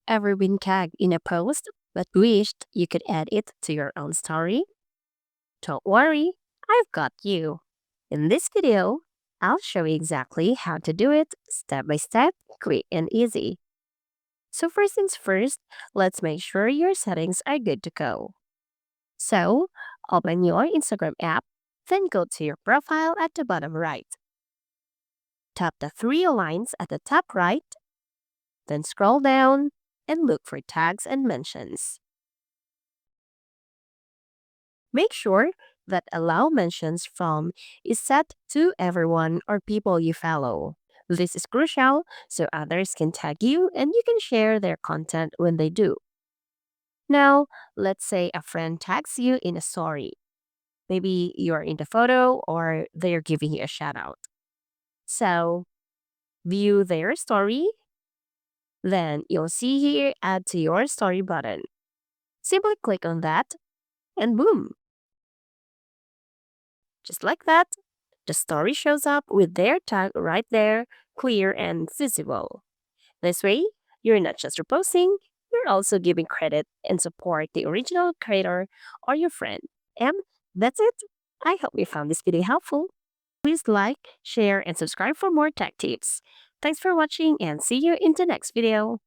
Ever been tagged in a post but wished you could add it to your own story? Don't worry, I've got you. In this video, I'll show you exactly how to do it step by step, quick and easy. So first things first, let's make sure your settings are good to go. So, open your Instagram app, then go to your profile at the bottom right. Tap the three lines at the top right, then scroll down and look for tags and mentions. Make sure that allow mentions from is set to everyone or people you follow. This is crucial so others can tag you and you can share their content when they do. Now, let's say a friend tags you in a story. Maybe you're in the photo or they're giving you a shout out. So, view their story, then you'll see here add to your story button. Simply click on that and boom, just like that, the story shows up with their tag right there, clear and visible. This way, you're not just reposting, you're also giving credit and support the original creator or your friend. And that's it. I hope you found this video helpful. Please like, share, and subscribe for more tech tips. Thanks for watching and see you in the next video.